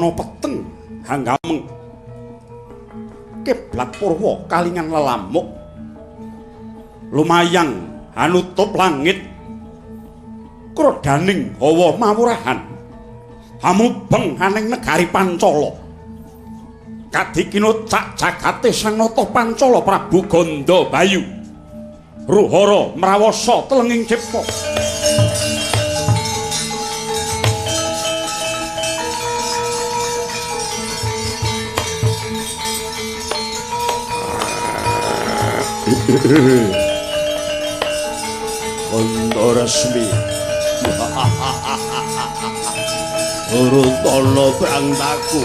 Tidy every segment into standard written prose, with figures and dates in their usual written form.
ana peteng hanggameng kiblat purwa kalingan lelamuk lumayang hanutup langit krodaning hawa mawurahan hamubeng aning negari Pancala kadikina cak jagate sang nata Pancala Prabu Gandabayu ruhara mrawasa telenging cipta Antaresmi Urutana Brangtaku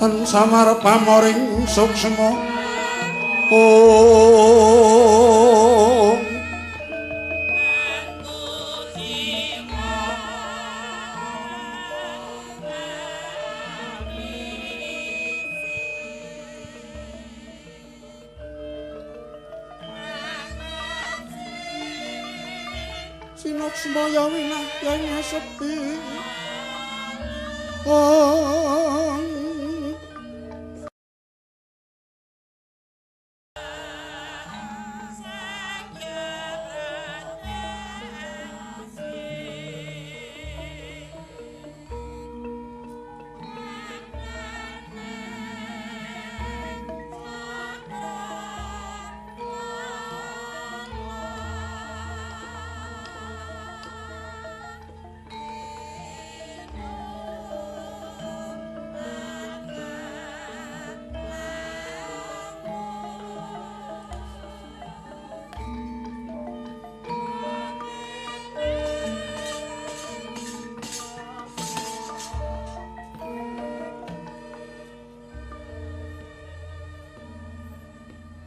Ten samar pamoring suksma Om Sinoksmaya winayane sepi Om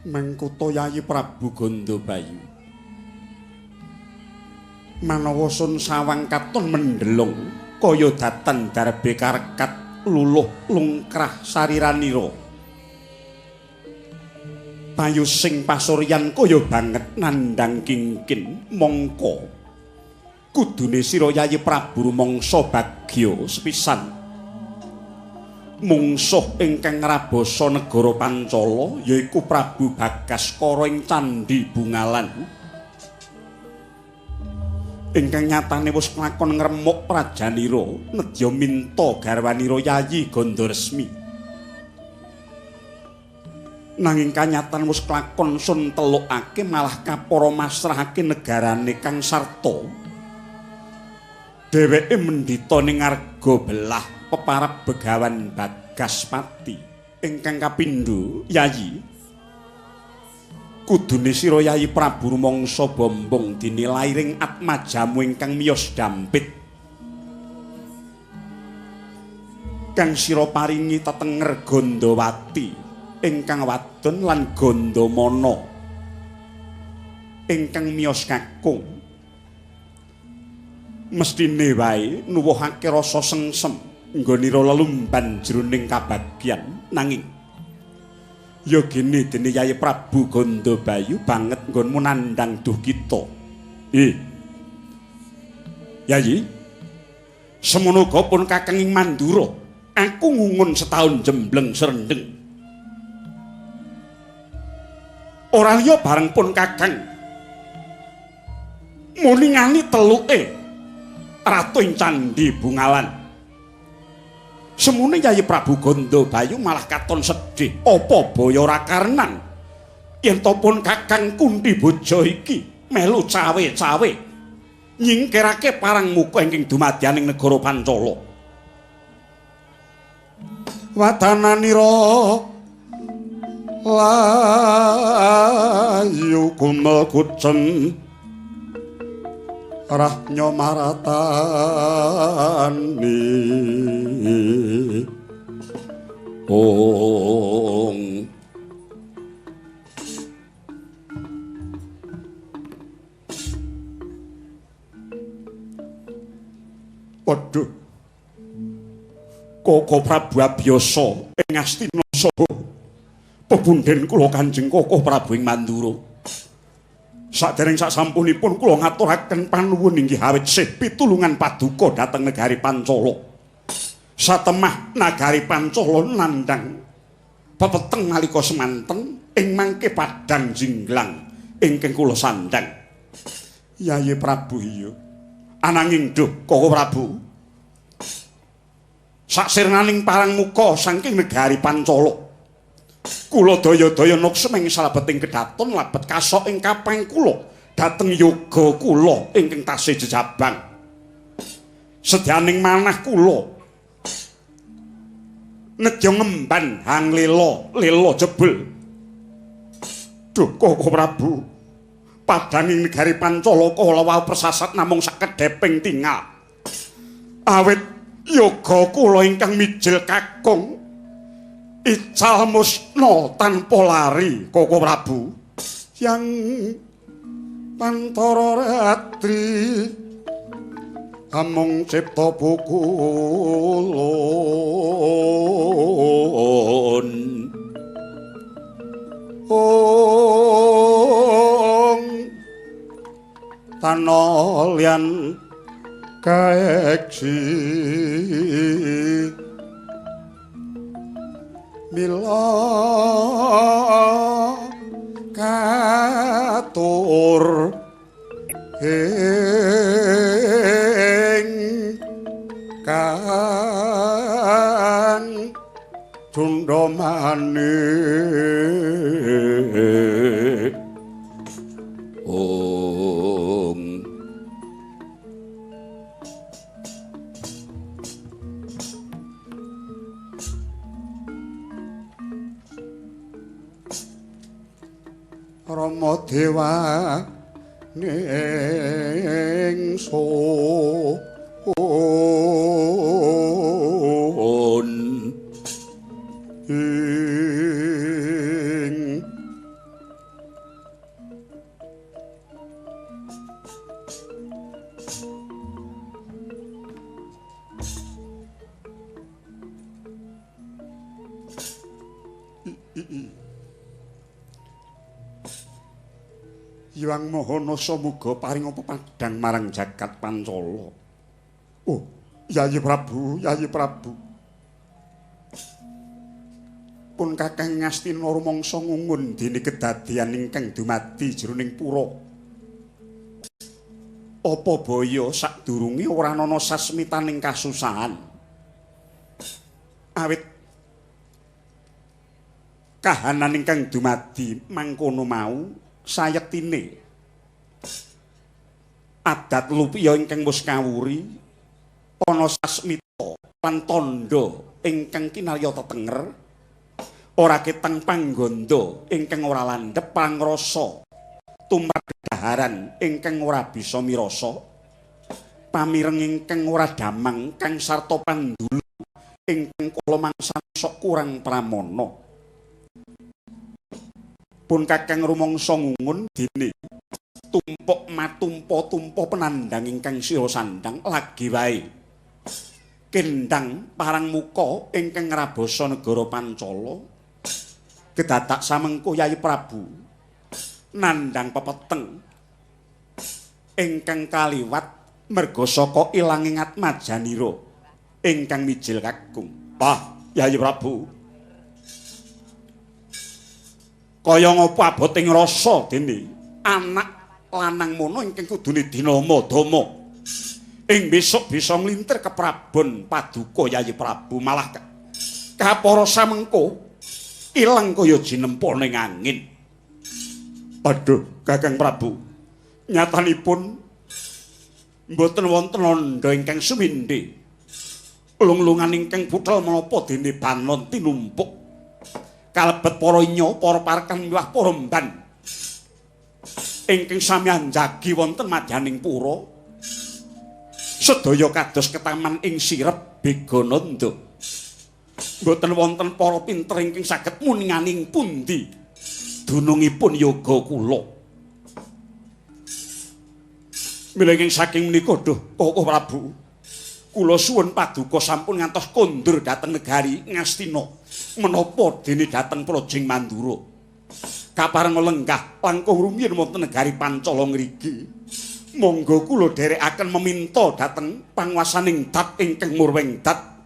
Mangkuta Yayi Prabu Gandabayu manawa sun sawang katon mendelung kaya datan darbe karekat luluh lungkrah sariranira payu sing pasuryan kaya banget nandhang kingkin mongko kudune sira Yayi Prabu rumangsa bagya sepisan mungsuh ingkang ngrabasa negara Pancala yaiku Prabu Bagaskara ing Candhi Bungalan ingkang nyatane wis nglakon ngremuk prajanira nedya minta garwanira Yayi Gandharesmi nanging kanyatan wis klakon sun telukake malah kapara masrahake negarane kang sarta dheweke mendhita ning arga belah peparab Begawan Bagaspati ingkang kapindho Yayi kudune sira Yayi Prabu rumangsa bombong dinilai ring atmajamu ingkang miyos dampit kang sira paringi tetenger Gandawati ingkang wadon lan Gandamana ingkang miyos kakung mestine wae nuwuhake rasa sengsem nggonira lelumban jroning kabagyan nanging ya gene dene Yayi Prabu Gandabayu banget nggonmu nandhang duh kita Yayi semono uga pun Kakang ing Mandura aku ngungun setahun jembleng serendeng ora liya bareng pun Kakang muni ngani teluke Ratu ing Candhi Bungalan semune Yayi Prabu Gandabayu malah katon sedih apa baya ora karenan yen to pun Kakang Kunthi Boja iki melu cawe-cawe nyingkirake parang muka ingkang dumadyaning negara Pancala wadananira layu kumel kucen rahnya maratani ong waduh Koko Prabu Abiyasa ing Astina saha pebunden kula Kanjeng Koko Prabu ing Mandura sadereng sasampunipun kula ngaturaken panuwun inggih awit sih pitulungan paduka dhateng negari Pancala. Satemah nagari Pancala nandhang pepeteng nalika semanten ing mangke padang jinglang ingkang kula sandhang. Yayi Prabu iya. Ananging duh Koko Prabu. Saksirnaning parang muka saking negari Pancala. Kula daya-daya nuksem ing salebeting kedaton labet kasok ing kapeng kula dhateng yoga kula ingkang tasih jejabang sedyaning manah kula nedya ngemban hang lela jebul duh Koko Prabu padhanging negari Pancala kala wau persasat namung sakedheping tingal awit yoga kula ingkang mijil kakung ical musna tanpa lari Koko Prabu yang Pantara Ratri amung cipta pukulun ong tanolian kaeksi mila katur ing kang cundamane ong Rama Dewa ning sun ing Hyang Mahanasa muga paring pepadhang marang jagat Pancala. Oh, Yayi Prabu, Yayi Prabu. Pun Kakang Ngastina rumangsa ngungun dene kedadian ingkang dumadi jroning pura. Apa baya sadurunge ora ana sasmitaning kasusahan. Awit kahanan ingkang dumadi mangkono mau sayektine adat lupiya ingkang wis kawuri ana sasmita lan tandha ingkang kinarya tetenger ora keteng panggondo ingkang ora landhep pangrasa tumrap daharan ingkang ora bisa mirasa pamireng ingkang ora damang kang sarta pandulu ingkang kala mangsan sok kurang pramana pun Kakang rumangsa ngungun dene tumpuk matumpa-tumpa penandang ingkang sira sandang lagi wae kendang parang muka ingkang ngrabasa negara Pancala kedadak samengko Yayi Prabu nandang pepeteng ingkang kaliwat merga saka ilanging Atmajanira ingkang mijil kakung. Wah, Yayi Prabu. Kaya ngapa aboting rasa dene anak lanang mono ingkang kudune dinama Dama. Ing besok bisa nglintir ke Prabon Paduka Yayi Prabu malah kapara samengko ilang kaya jinempa ning angin. Aduh, Kakang Prabu. Nyatanipun mboten wonten nandha ingkang sumindhe. Lung-lungan ingkang puthel menapa dene banon tinumpuk. Kalebet para inya, para parekan miwah para mban. Ingkang sami anjagi wonten madyaning pura. Sedaya kados ketaman ing sirep Begananda. Mboten wonten para pinter ingkang saged muninganing pundi dunungipun yoga kula. Milenging saking menika duh Koko Prabu. Kula suwun paduka sampun ngantos kondur dhateng negari Ngastina menapa dene dhateng Projing Mandura. Kapareng lenggah langkung rumiyin wonten negari Pancala ngriki. Monggo kula dherekaken meminta dhateng panguwasaning dat ingkang murweng dat.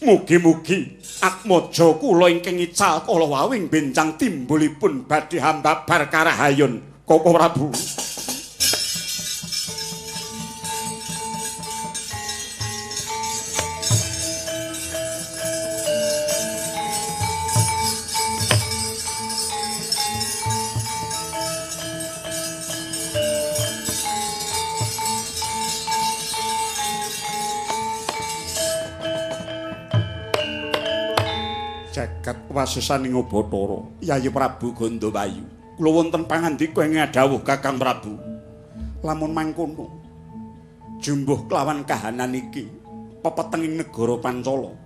Mugi-mugi atmaja kula ingkang ical kala wawing benjang timbulipun badhe hambabar karahayon Koko Prabu. Jagat wasesaning Bathara Yayi Prabu Gandawayu kula wonten pangandika ing dawuh Kakang Prabu lamun mangkono jumbuh kelawan kahanan iki pepetenging negara Pancala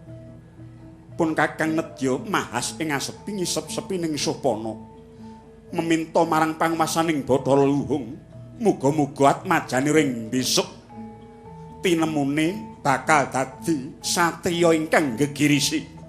pun Kakang nedya mahas ing asepi ngisep-sepi ning Supana meminta marang panguwasaning Bathara Luhung muga-muga atmajane ring besok tinemune bakal dadi satriya ingkang gegirisi.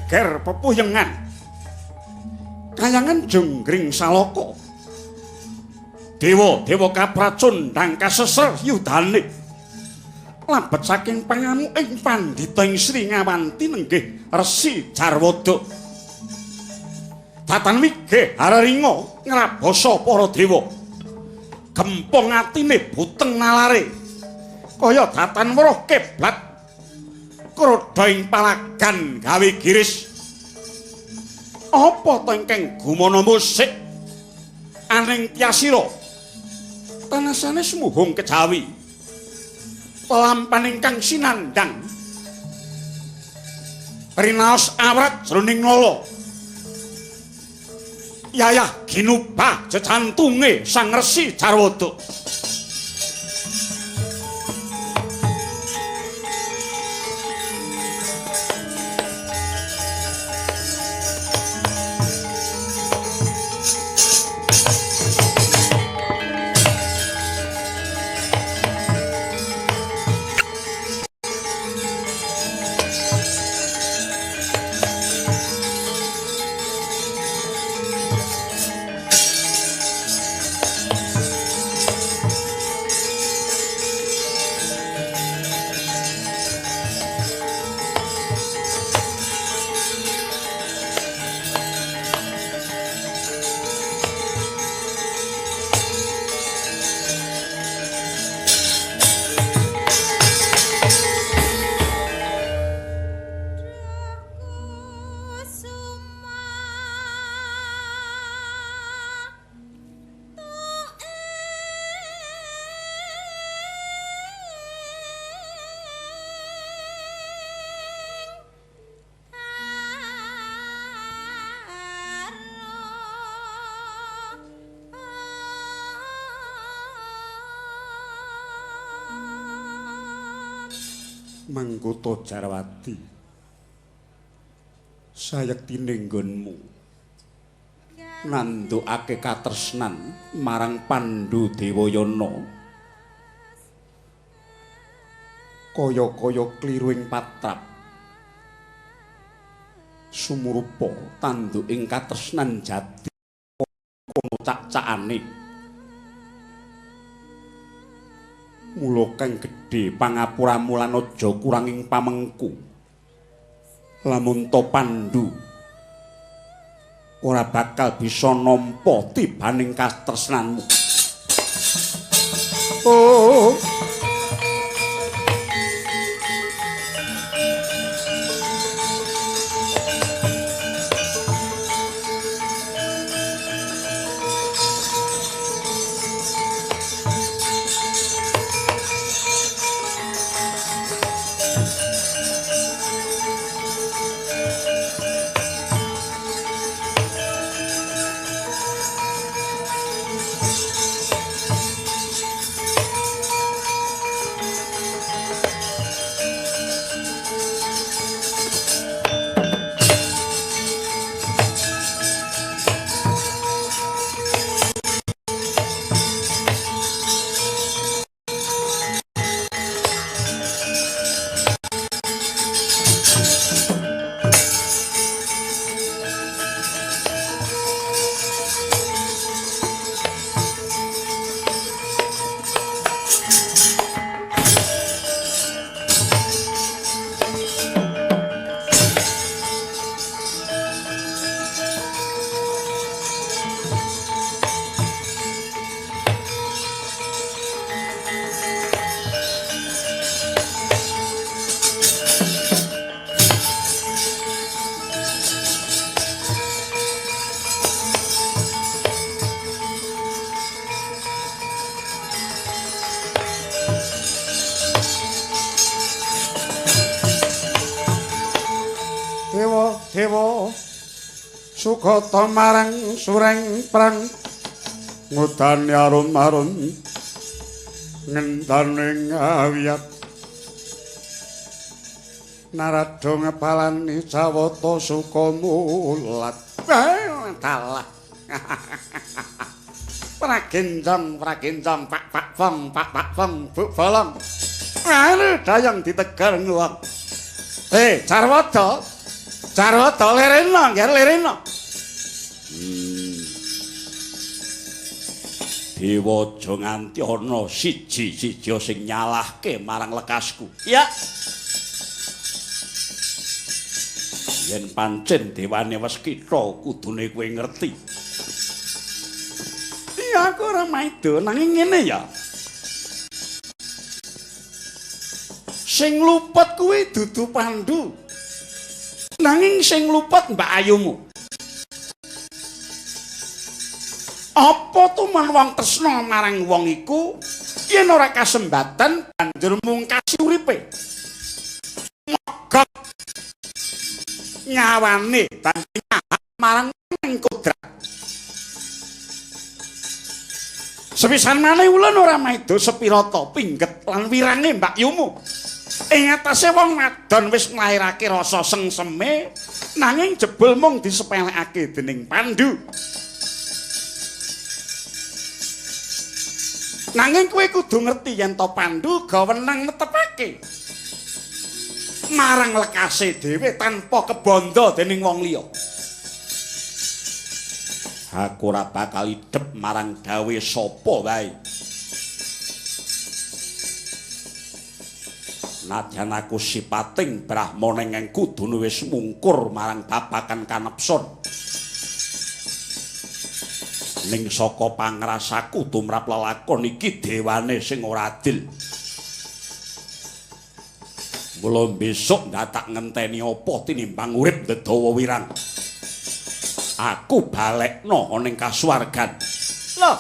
geger pepuyengan kayangan jonggring salaka dewa kapracun ndang kaseser yudane labet saking pangamu ing pandhita ing Sri Ngawanti nenggih Resi Jarwada tatan wigeh hararinga ngrabasa para dewa gempong atine buteng nalare kaya tatan weruh keblat krodha ing palagan gawe giris apa to ingkang gumana musik aning tyasira tanasane smuhung kejawi pelampan ingkang sinandang rinaos awrat jroning nala yayah ginubah jejantunge Sang Resi Jarwada Mangkuta Jarwati sayektiné nggonmu nandukake katresnan marang Pandhu Dewayana kaya-kaya kliru ing patrap sumurupa tanduk ing katresnan jati kono cak-cakane mula kang gedhe pangapuramu lan aja kurang ing pamengku lamun to Pandhu ora bakal bisa nampa tibaning katresnanmu oh Dewa Sugata marang sureng perang ngudani arum-arum ngendane ngawiyat narada ngepalani Jawata Sukamulat dalah pragenjong pak fong bu bolong anu dayang ditegar nguwang Jarwada Jarwata lerena, nggih lerena. Dewa aja nganti ana siji-siji sing nyalahke marang lekasku. Ya. Yen pancen dewane wis kita kudune kowe ngerti. Iya aku ora maido nanging ngene ya. Sing luput kuwi dudu Pandhu. Nanging sing luput Mbak Ayumu. Apa tuman wong tresna marang wong iku yen ora kasembatan banjur mungkasi uripe. Mogok nyawane tanpa nyahat marang ning kodrat. Sepisan maneh ulun ora maido sepira ta pingget lan wirange Mbak Yumu. Ing atase wong wadon wis nglairake rasa sengseme nanging jebul mung disepelekake dening Pandhu. Nanging kowe kudu ngerti yen to Pandhu gawenang netepake marang lekase dhewe tanpa kebondo dening wong liya. Aku ora bakal idep marang dawe sapa wae. Nadyan aku sipating Brahmana ing kudune wis mungkur marang babagan kanepsun. Ning saka pangrasaku tumrap lelakon iki dewane sing ora adil. Mula besok ndak tak ngenteni apa tinimbang urip ndedawa wirang. Aku balekno ning kasuwargan. Loh.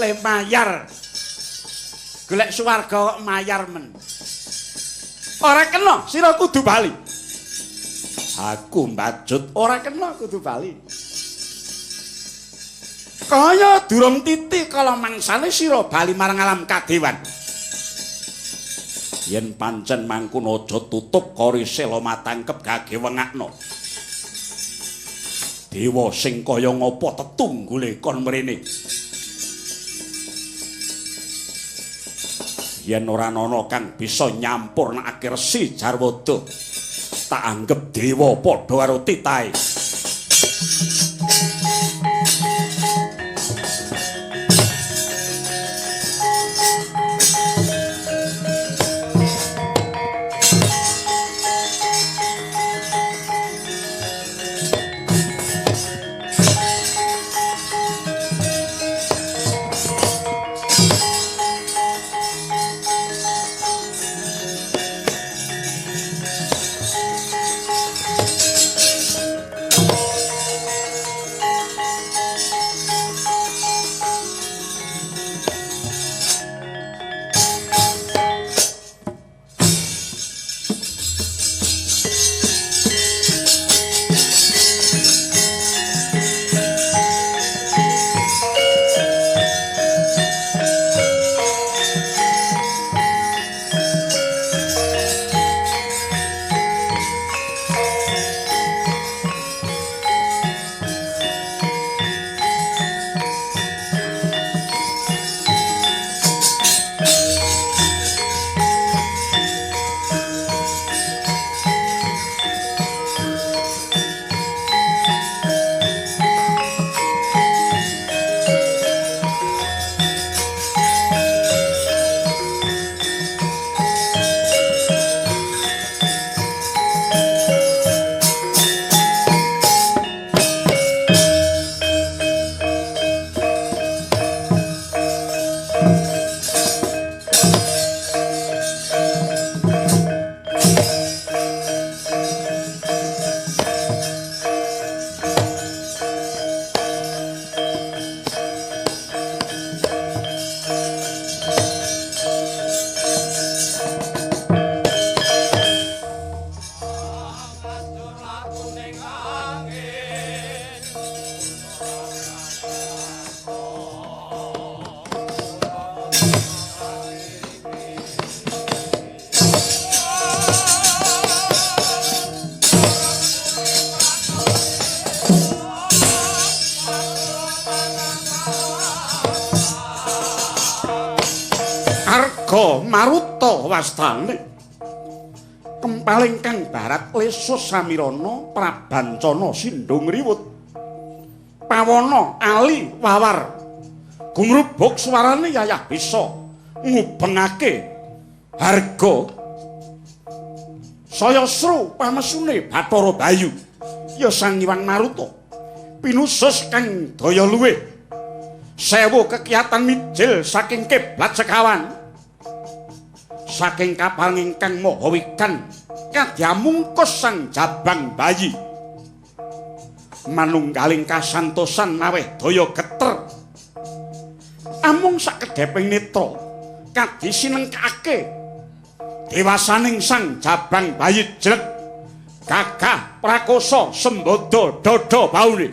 Le mayar. Golek swarga kok mayar men. Ora kena, sira kudu bali. Aku mbajut ora kena kudu bali. Kaya durung titik kala mangsane sira bali marang alam kadewan. Yen pancen mangkun aja tutup korisela matangkep gage wengakno. Dewa sing kaya ngapa tetunggule kon mrene. Yen ora ana kang bisa nyampurnakake Resi Jarwada, tak anggep dewa padha karo titahe. Maruta wastane kempaling kang barat lesus samirana prabancana sindung riwut pawana ali wawar gumrubuk swarane yayah bisa ngubengake harga saya sru pamesune Bathara Bayu ya Sang Hyang Maruta pinusus kang daya luwih sewu kekiatan mijil saking kiblat sekawan saking kapal ingkang maha wikan kadyamungkus sang jabang bayi manunggaling kasantosan maweh daya geter amung sakedheping netra kadhi sinengkake dewasaning sang jabang bayi jelek gagah prakosa sembada dada baune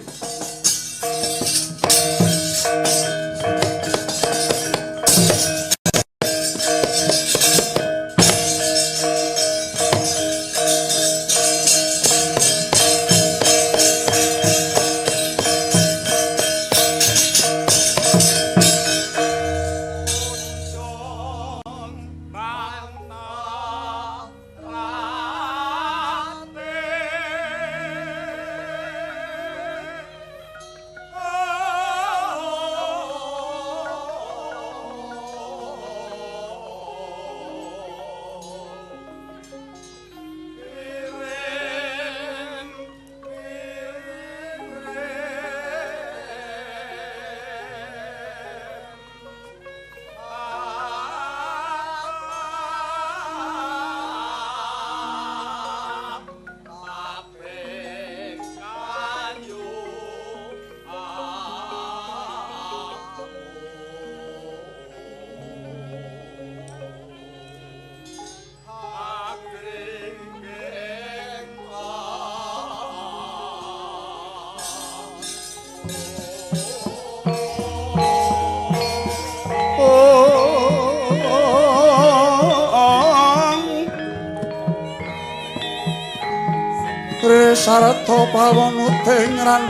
sarta pawanuting ran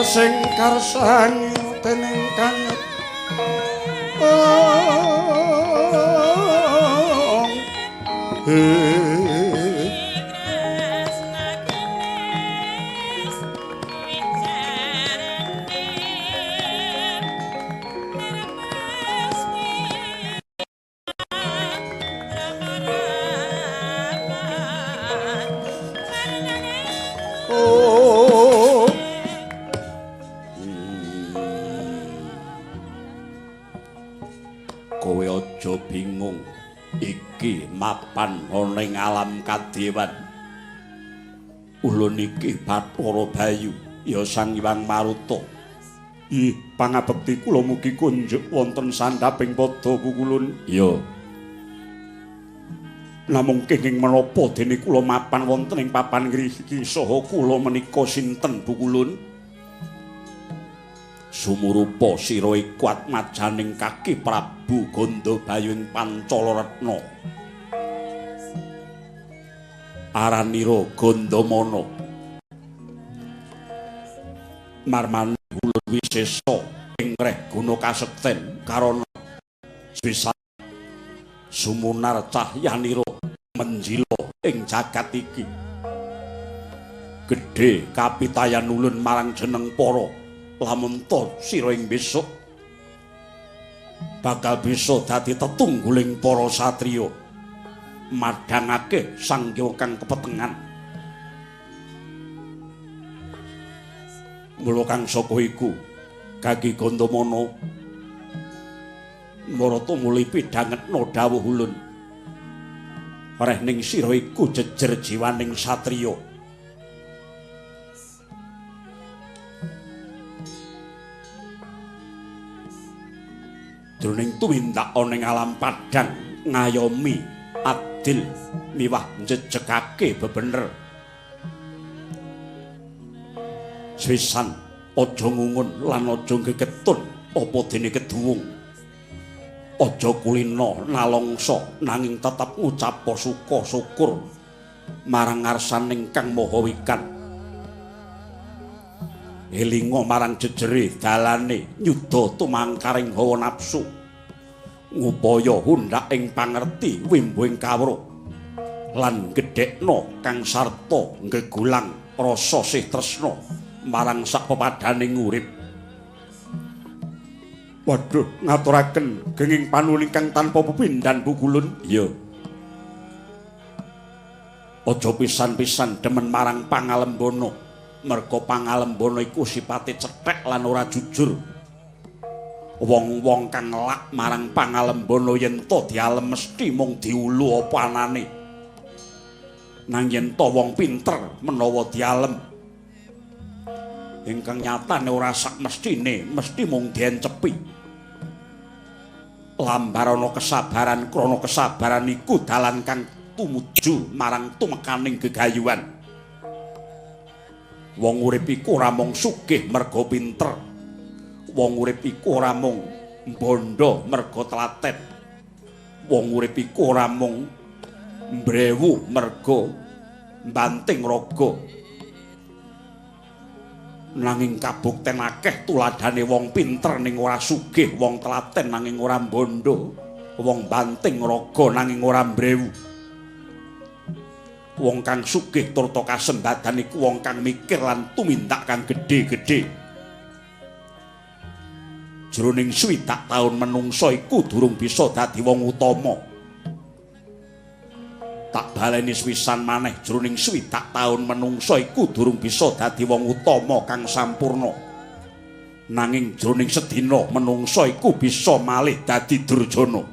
sing karsani dening kanyet mapan ana ing alam kadewan ulun iki Bathara Bayu ya Sang Hyang Maruta ih pangabekti kula mugi kunjuk wonten sandhaping padha pukulun ya namung kenging menapa dene kula mapan wonten ing papan ngriki saha kula menika sinten pukulun sumurupa sira kuat majaning kaki Prabu Gandabayu ing Pancalaretna aranira Gandamana marmane ulun wisesa ing reh guna kasekten karana bisa sumunar cahyanira menjila ing jagat iki gedhe kapitayan ulun marang jeneng para lamun ta sira ing besok bakal bisa dadi tetungguling para satriya madhangake sangya kang kepetengan mula kang saka iku Gagi Gandamana marata muli pidhangetna dawuh ulun reh ning sira iku jejer jiwaning satriya jroning tumindak ana ing alam padhang ngayomi adil miwah njejegake bebener sisan aja ngungun lan aja gegetun apa dene keduwung aja kulina nalongso nanging tetep ngucap suka syukur marang ngarsaning Kang Maha Wikan elinga marang jejere dalane nyuda tumangkaring hawa nafsu ngupaya hundhak ing pangerti wimbuing kawruh lan gedhekno kang sarta gegulang rasa sih tresna marang sak pepadaning urip. Waduh, ngaturaken genging panuwun ingkang tanpa pepindhan Bu Kulun. Iya. Aja pisan-pisan demen marang pangalembana. Merga pangalembana iku sipate cethek lan ora jujur. Wong-wong kang lak marang pangalembana yen to dialem mesti mung diulu apa anane. Nang yen to wong pinter menawa dialem ingkang nyatane ora sak mestine mesti mung diencepi. Lambarana kesabaran krana kesabaran iku dalan kang tumuju marang tumekaning gegayuhan. Wong urip iku ora mung sugih merga pinter. Wong urip iku ora mung bondo merga telaten. Wong urip iku ora mung mbrewu merga banting raga. Nanging kabukten akeh tuladhane wong pinter ning ora sugih, wong telaten nanging ora bondo, wong banting raga nanging ora mbrewu. Wong kang sugih turta kasembadan iku wong kang mikir lan tumindak kang gedhe-gedhe. Jroning 60 taun menungsa iku durung bisa dadi wong utama. Tak baleni sewisan maneh jroning 60 taun menungsa iku durung bisa dadi wong utama kang sampurna. Nanging jroning sedina menungsa iku bisa malih dadi durjana.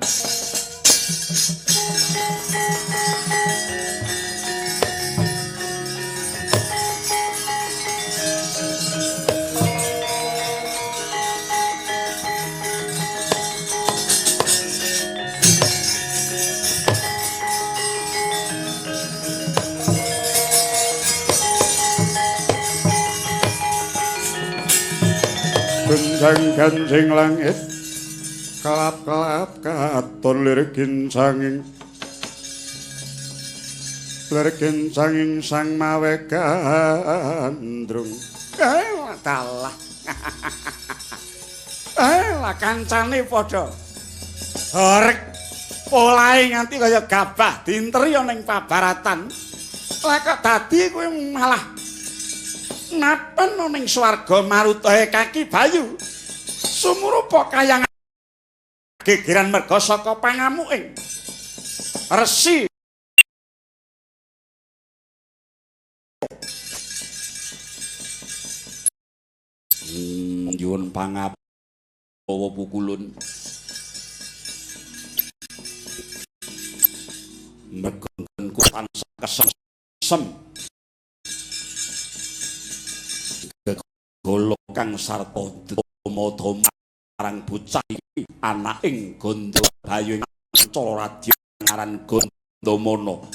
Gancing langit kelap-kelap katon lirikin sanging sang mawe gandrung. Dalah. Lah kancane padha horek polahe nganti kaya gabah dinteriya ning pabaratan. Lah kok dadi kowe malah napen ning swarga marutahe kaki bayu. Sumurupa kayangan gegeran merga saka pangamuking resi nyuwun pangapawa pukulun merga nggonku tansah kesem gegolok kang sarta Domo marang bocah iki anaking Gondobayu ing Ancala Radya ngaran Gondomana.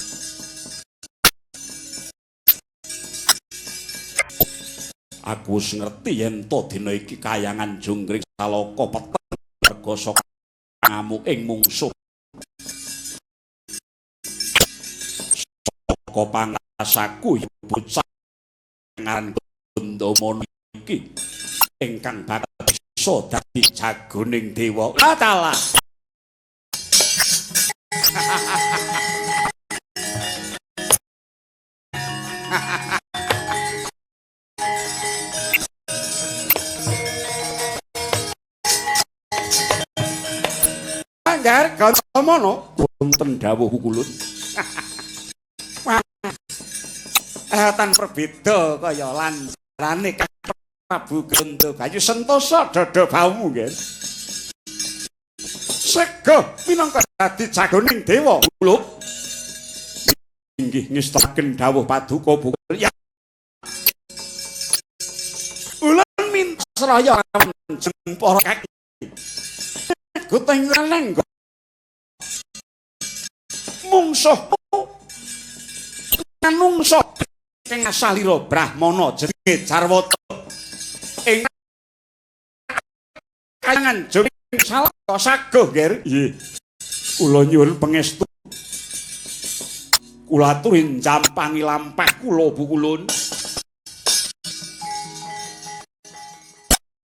Aku wis ngerti yen to dina iki kayangan Jungkring Salaka peteng merga saka ngamuking mungsuh. Saka pangasaku bocah ngaran Gondomana iki ingkang bakal bisa dadi jagoning dewa. Dalah. Anggar Gondomana wonten dawuh Kulun. Tan perbeda kaya lanjarane Prabu Gondobayu sentosa dada baumu nggih. Sega minangka dadi jagoning dewa kula. Inggih ngestaken dawuh paduka Bukul. Ya. Ulun minta seraya kanjeng para kaki. Guteng laneng mungsuh manungsa kang asalira Brahmana jenenge Jarwata. Ing kayangan Jungkring Salaka saguh nggih. Nggih. Kula nyuwun pangestu. Kula aturi njampangi lampah kula Bu Kulun.